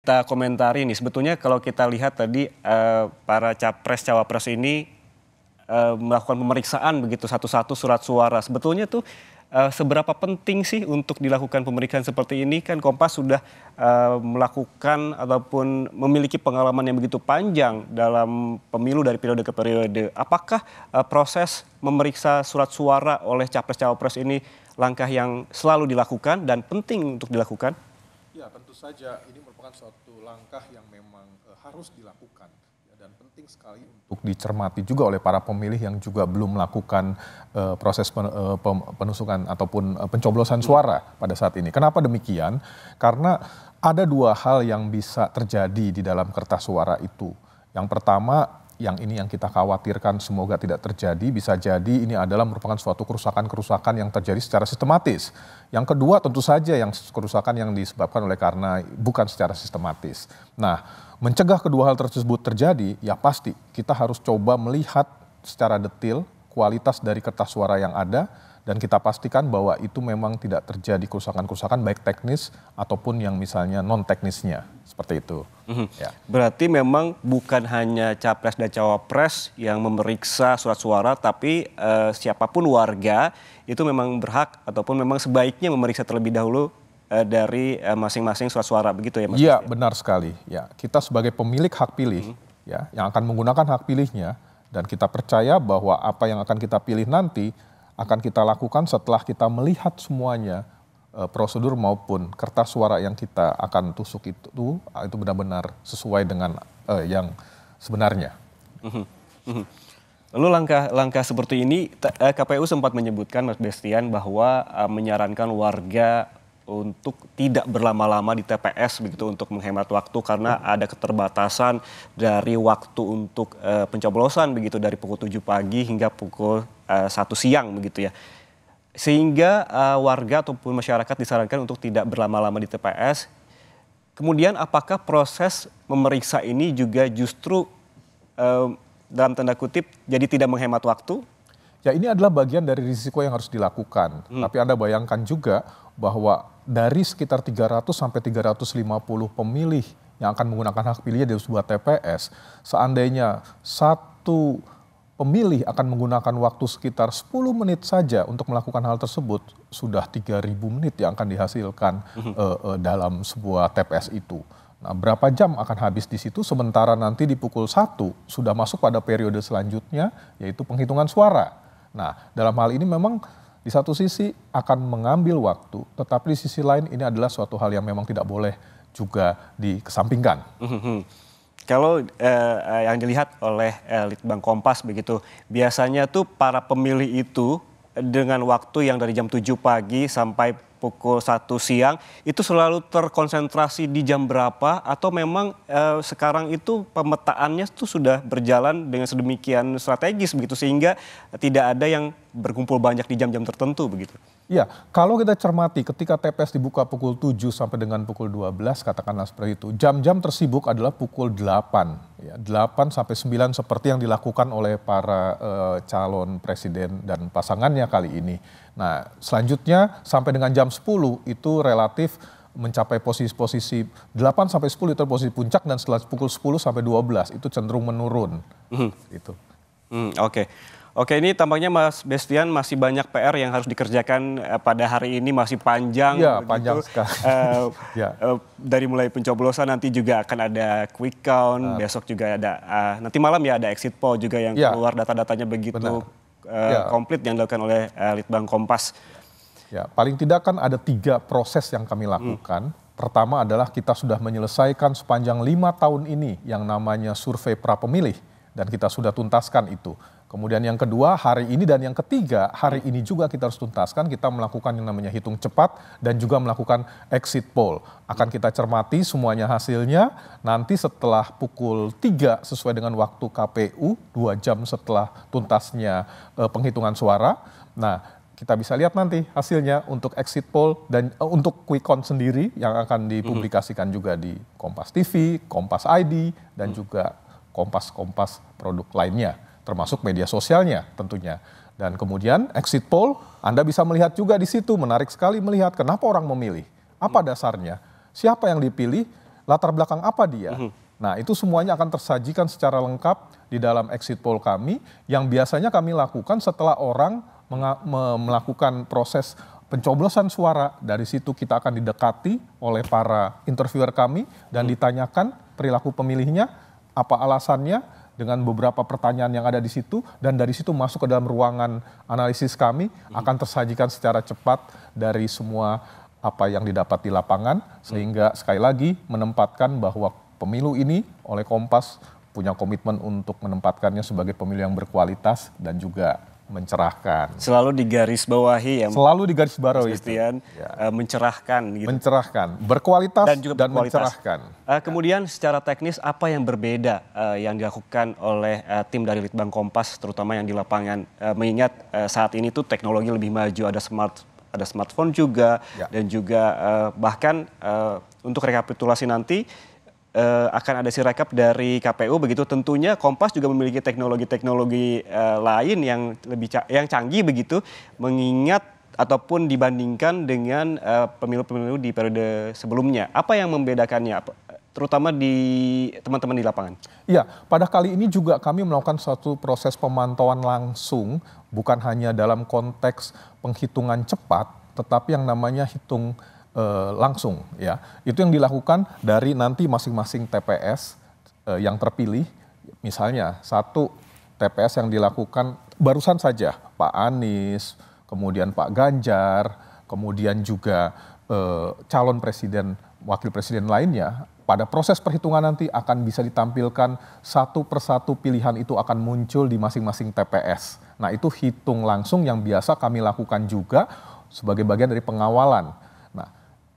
kita komentari nih, sebetulnya kalau kita lihat tadi para capres-cawapres ini melakukan pemeriksaan begitu satu-satu surat suara. Sebetulnya tuh seberapa penting sih untuk dilakukan pemeriksaan seperti ini? Kan Kompas sudah melakukan ataupun memiliki pengalaman yang begitu panjang dalam pemilu dari periode ke periode. Apakah proses memeriksa surat suara oleh capres-cawapres ini langkah yang selalu dilakukan dan penting untuk dilakukan? Ya, tentu saja ini merupakan suatu langkah yang memang harus dilakukan dan penting sekali untuk dicermati juga oleh para pemilih yang juga belum melakukan proses penusukan ataupun pencoblosan suara pada saat ini. Kenapa demikian? Karena ada dua hal yang bisa terjadi di dalam kertas suara itu. Yang pertama, yang ini yang kita khawatirkan semoga tidak terjadi, bisa jadi ini adalah merupakan suatu kerusakan-kerusakan yang terjadi secara sistematis. Yang kedua tentu saja yang kerusakan yang disebabkan oleh karena bukan secara sistematis. Nah, mencegah kedua hal tersebut terjadi, ya pasti kita harus coba melihat secara detail kualitas dari kertas suara yang ada dan kita pastikan bahwa itu memang tidak terjadi kerusakan-kerusakan baik teknis ataupun yang misalnya non-teknisnya, seperti itu. Ya. Berarti memang bukan hanya capres dan cawapres yang memeriksa surat suara, tapi siapapun warga itu memang berhak ataupun memang sebaiknya memeriksa terlebih dahulu dari masing-masing surat suara, begitu ya Mas? Iya, benar sekali. Ya, kita sebagai pemilik hak pilih ya yang akan menggunakan hak pilihnya dan kita percaya bahwa apa yang akan kita pilih nanti akan kita lakukan setelah kita melihat semuanya prosedur maupun kertas suara yang kita akan tusuk itu benar-benar sesuai dengan yang sebenarnya. Lalu langkah seperti ini KPU sempat menyebutkan Mas Bestian bahwa menyarankan warga untuk tidak berlama-lama di TPS begitu untuk menghemat waktu karena ada keterbatasan dari waktu untuk pencoblosan begitu dari pukul 7 pagi hingga pukul 1 siang begitu ya. Sehingga warga ataupun masyarakat disarankan untuk tidak berlama-lama di TPS. Kemudian apakah proses memeriksa ini juga justru dalam tanda kutip jadi tidak menghemat waktu? Ya, ini adalah bagian dari risiko yang harus dilakukan. Tapi Anda bayangkan juga bahwa dari sekitar 300 sampai 350 pemilih yang akan menggunakan hak pilihnya di sebuah TPS, seandainya satu pemilih akan menggunakan waktu sekitar 10 menit saja untuk melakukan hal tersebut, sudah 3.000 menit yang akan dihasilkan dalam sebuah TPS itu. Nah, berapa jam akan habis di situ, sementara nanti di pukul 1 sudah masuk pada periode selanjutnya, yaitu penghitungan suara. Nah, dalam hal ini memang di satu sisi akan mengambil waktu, tetapi di sisi lain ini adalah suatu hal yang memang tidak boleh juga dikesampingkan. Kalau yang dilihat oleh Litbang Kompas begitu, biasanya tuh para pemilih itu dengan waktu yang dari jam 7 pagi sampai pukul 1 siang itu selalu terkonsentrasi di jam berapa atau memang sekarang itu pemetaannya tuh sudah berjalan dengan sedemikian strategis begitu sehingga tidak ada yang berkumpul banyak di jam-jam tertentu begitu? Iya, kalau kita cermati ketika TPS dibuka pukul 7 sampai dengan pukul 12 katakanlah seperti itu, jam-jam tersibuk adalah pukul 8, ya, 8 sampai 9 seperti yang dilakukan oleh para calon presiden dan pasangannya kali ini. Nah, selanjutnya sampai dengan jam 10 itu relatif mencapai posisi 8 sampai 10 itu posisi puncak dan setelah pukul 10 sampai 12 itu cenderung menurun. Gitu. Oke, ini tampaknya Mas Bestian masih banyak PR yang harus dikerjakan pada hari ini, masih panjang. Ya, panjang sekali. Dari mulai pencoblosan nanti juga akan ada quick count, besok juga ada, nanti malam ya ada exit poll juga yang keluar data-datanya begitu komplit yang dilakukan oleh Litbang Kompas. Ya, paling tidak kan ada 3 proses yang kami lakukan. Pertama adalah kita sudah menyelesaikan sepanjang 5 tahun ini yang namanya survei pra-pemilih dan kita sudah tuntaskan itu. Kemudian yang kedua hari ini dan yang ketiga hari ini juga kita harus tuntaskan, kita melakukan yang namanya hitung cepat dan juga melakukan exit poll. Akan kita cermati semuanya hasilnya nanti setelah pukul 3 sesuai dengan waktu KPU 2 jam setelah tuntasnya penghitungan suara. Nah, kita bisa lihat nanti hasilnya untuk exit poll dan untuk quick count sendiri yang akan dipublikasikan juga di Kompas TV, Kompas ID dan juga Kompas produk lainnya, termasuk media sosialnya tentunya. Dan kemudian exit poll, Anda bisa melihat juga di situ, menarik sekali melihat kenapa orang memilih, apa dasarnya, siapa yang dipilih, latar belakang apa dia. Nah, itu semuanya akan tersajikan secara lengkap di dalam exit poll kami yang biasanya kami lakukan setelah orang melakukan proses pencoblosan suara. Dari situ kita akan didekati oleh para interviewer kami dan ditanyakan perilaku pemilihnya, apa alasannya, dengan beberapa pertanyaan yang ada di situ, dan dari situ masuk ke dalam ruangan analisis kami, akan tersajikan secara cepat dari semua apa yang didapat di lapangan, sehingga sekali lagi menempatkan bahwa pemilu ini oleh Kompas punya komitmen untuk menempatkannya sebagai pemilu yang berkualitas dan juga mencerahkan. Selalu digarisbawahi ya. Selalu digarisbawahi itu. Mencerahkan gitu. Mencerahkan, berkualitas dan juga mencerahkan. Kemudian secara teknis apa yang berbeda yang dilakukan oleh tim dari Litbang Kompas terutama yang di lapangan, mengingat saat ini tuh teknologi lebih maju, ada smartphone juga dan juga bahkan untuk rekapitulasi nanti akan ada sirekap dari KPU, begitu tentunya Kompas juga memiliki teknologi-teknologi lain yang yang canggih begitu, mengingat ataupun dibandingkan dengan pemilu-pemilu di periode sebelumnya. Apa yang membedakannya, terutama di teman-teman di lapangan? Iya, pada kali ini juga kami melakukan suatu proses pemantauan langsung, bukan hanya dalam konteks penghitungan cepat, tetapi yang namanya hitung langsung ya. Itu yang dilakukan dari nanti masing-masing TPS yang terpilih. Misalnya satu TPS yang dilakukan barusan saja Pak Anies, kemudian Pak Ganjar, kemudian juga calon presiden, wakil presiden lainnya. Pada proses perhitungan nanti akan bisa ditampilkan satu persatu pilihan itu akan muncul di masing-masing TPS. Nah, itu hitung langsung yang biasa kami lakukan juga sebagai bagian dari pengawalan.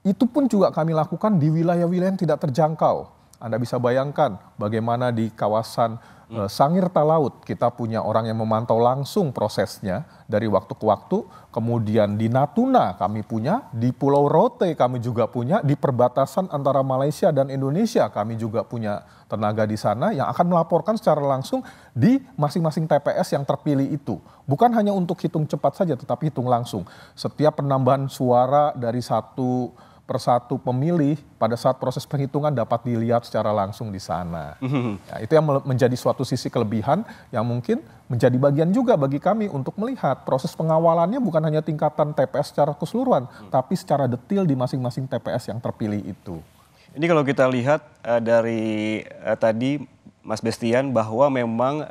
Itu pun juga kami lakukan di wilayah-wilayah yang tidak terjangkau. Anda bisa bayangkan bagaimana di kawasan Sangir Talaut kita punya orang yang memantau langsung prosesnya dari waktu ke waktu. Kemudian di Natuna kami punya, di Pulau Rote kami juga punya, di perbatasan antara Malaysia dan Indonesia kami juga punya tenaga di sana yang akan melaporkan secara langsung di masing-masing TPS yang terpilih itu. Bukan hanya untuk hitung cepat saja, tetapi hitung langsung. Setiap penambahan suara dari satu persatu pemilih pada saat proses penghitungan dapat dilihat secara langsung di sana. Ya, itu yang menjadi suatu sisi kelebihan yang mungkin menjadi bagian juga bagi kami untuk melihat proses pengawalannya bukan hanya tingkatan TPS secara keseluruhan, tapi secara detail di masing-masing TPS yang terpilih itu. Ini kalau kita lihat dari tadi Mas Bestian bahwa memang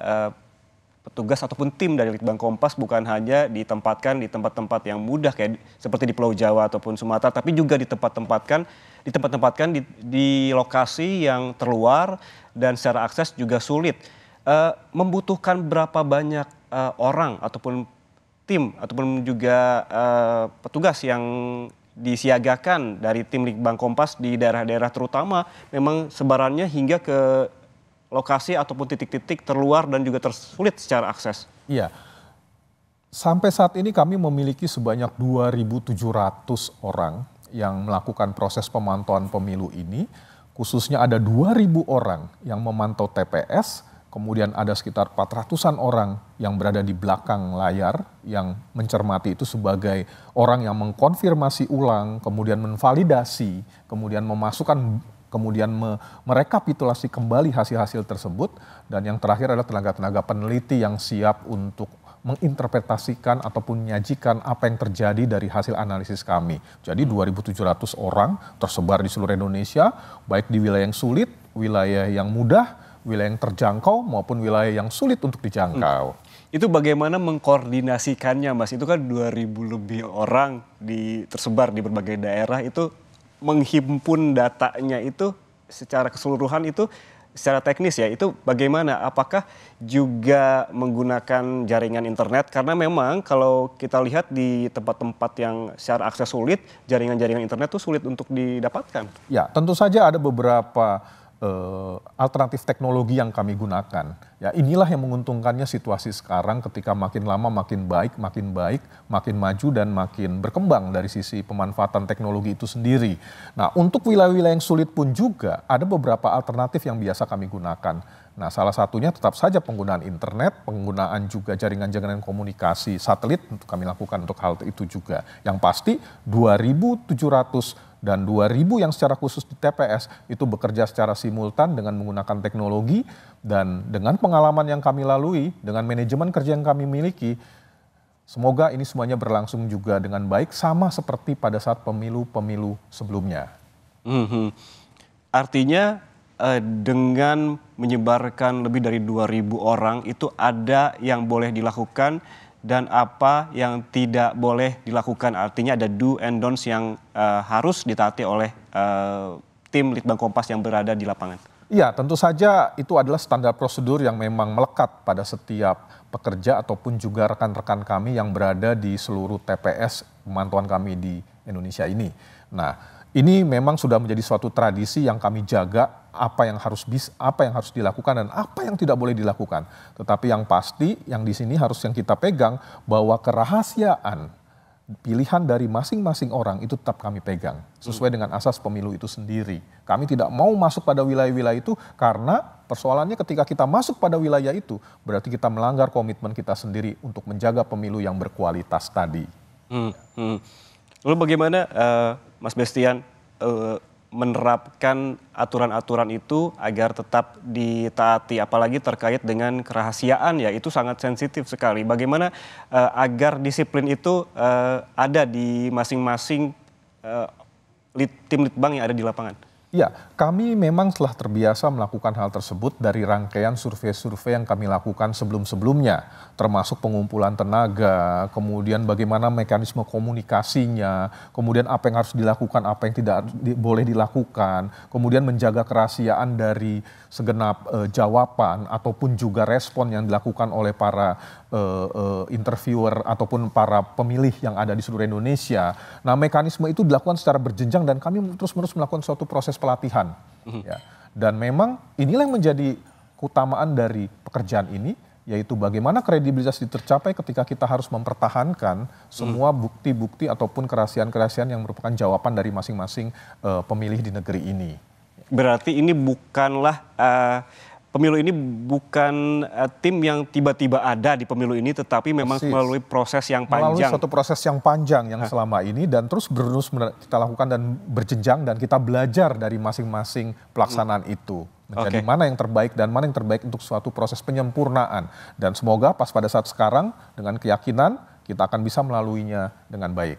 petugas ataupun tim dari Litbang Kompas bukan hanya ditempatkan di tempat-tempat yang mudah kayak seperti di Pulau Jawa ataupun Sumatera, tapi juga ditempatkan di lokasi yang terluar dan secara akses juga sulit. Membutuhkan berapa banyak orang ataupun tim ataupun juga petugas yang disiagakan dari tim Litbang Kompas di daerah-daerah terutama memang sebarannya hingga ke lokasi ataupun titik-titik terluar dan juga tersulit secara akses. Iya, sampai saat ini kami memiliki sebanyak 2.700 orang yang melakukan proses pemantauan pemilu ini. Khususnya ada 2.000 orang yang memantau TPS, kemudian ada sekitar 400-an orang yang berada di belakang layar yang mencermati itu sebagai orang yang mengkonfirmasi ulang, kemudian menvalidasi, kemudian memasukkan, kemudian merekapitulasi kembali hasil-hasil tersebut, dan yang terakhir adalah tenaga-tenaga peneliti yang siap untuk menginterpretasikan ataupun menyajikan apa yang terjadi dari hasil analisis kami. Jadi 2.700 orang tersebar di seluruh Indonesia, baik di wilayah yang sulit, wilayah yang mudah, wilayah yang terjangkau maupun wilayah yang sulit untuk dijangkau. Itu bagaimana mengkoordinasikannya, Mas? Itu kan 2.000 lebih orang tersebar di berbagai daerah, itu menghimpun datanya itu secara keseluruhan itu secara teknis ya, itu bagaimana? Apakah juga menggunakan jaringan internet? Karena memang kalau kita lihat di tempat-tempat yang secara akses sulit, jaringan-jaringan internet itu sulit untuk didapatkan. Ya, tentu saja ada beberapa alternatif teknologi yang kami gunakan. Ya, inilah yang menguntungkannya situasi sekarang ketika makin lama makin baik, makin maju dan makin berkembang dari sisi pemanfaatan teknologi itu sendiri. Nah, untuk wilayah-wilayah yang sulit pun juga ada beberapa alternatif yang biasa kami gunakan. Nah, salah satunya tetap saja penggunaan internet, penggunaan juga jaringan-jaringan komunikasi satelit untuk kami lakukan untuk hal itu juga. Yang pasti 2.700 dan 2.000 yang secara khusus di TPS itu bekerja secara simultan dengan menggunakan teknologi, dan dengan pengalaman yang kami lalui, dengan manajemen kerja yang kami miliki, semoga ini semuanya berlangsung juga dengan baik sama seperti pada saat pemilu-pemilu sebelumnya. Artinya dengan menyebarkan lebih dari 2.000 orang itu ada yang boleh dilakukan dan apa yang tidak boleh dilakukan. Artinya ada do and don'ts yang harus ditaati oleh tim Litbang Kompas yang berada di lapangan. Iya, tentu saja itu adalah standar prosedur yang memang melekat pada setiap pekerja ataupun juga rekan-rekan kami yang berada di seluruh TPS pemantauan kami di Indonesia ini. Nah, ini memang sudah menjadi suatu tradisi yang kami jaga, apa yang harus dilakukan dan apa yang tidak boleh dilakukan. Tetapi yang pasti yang di sini harus yang kita pegang bahwa kerahasiaan pilihan dari masing-masing orang itu tetap kami pegang sesuai dengan asas pemilu itu sendiri. Kami tidak mau masuk pada wilayah-wilayah itu karena persoalannya ketika kita masuk pada wilayah itu berarti kita melanggar komitmen kita sendiri untuk menjaga pemilu yang berkualitas tadi. Lalu bagaimana Mas Bestian menerapkan aturan-aturan itu agar tetap ditaati, apalagi terkait dengan kerahasiaan ya, itu sangat sensitif sekali. Bagaimana agar disiplin itu ada di masing-masing tim Litbang yang ada di lapangan? Ya, kami memang telah terbiasa melakukan hal tersebut dari rangkaian survei-survei yang kami lakukan sebelum-sebelumnya, termasuk pengumpulan tenaga, kemudian bagaimana mekanisme komunikasinya, kemudian apa yang harus dilakukan, apa yang tidak boleh dilakukan, kemudian menjaga kerahasiaan dari segenap jawaban ataupun juga respon yang dilakukan oleh para interviewer ataupun para pemilih yang ada di seluruh Indonesia. Nah, mekanisme itu dilakukan secara berjenjang dan kami terus-menerus melakukan suatu proses pelatihan. Ya. Dan memang inilah yang menjadi keutamaan dari pekerjaan ini, yaitu bagaimana kredibilitas itu tercapai ketika kita harus mempertahankan semua bukti-bukti ataupun kerahasiaan-kerahasiaan yang merupakan jawaban dari masing-masing pemilih di negeri ini. Berarti ini bukanlah pemilu ini bukan tim yang tiba-tiba ada di pemilu ini, tetapi memang melalui proses yang panjang. Melalui suatu proses yang panjang yang selama ini dan terus kita lakukan dan berjenjang dan kita belajar dari masing-masing pelaksanaan itu. Menjadi mana yang terbaik dan mana yang terbaik untuk suatu proses penyempurnaan. Dan semoga pas pada saat sekarang dengan keyakinan kita akan bisa melaluinya dengan baik.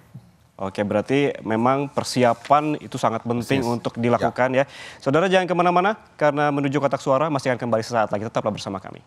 Oke, berarti memang persiapan itu sangat penting untuk dilakukan ya. Saudara jangan kemana-mana karena menuju kotak suara masih akan kembali sesaat lagi. Tetaplah bersama kami.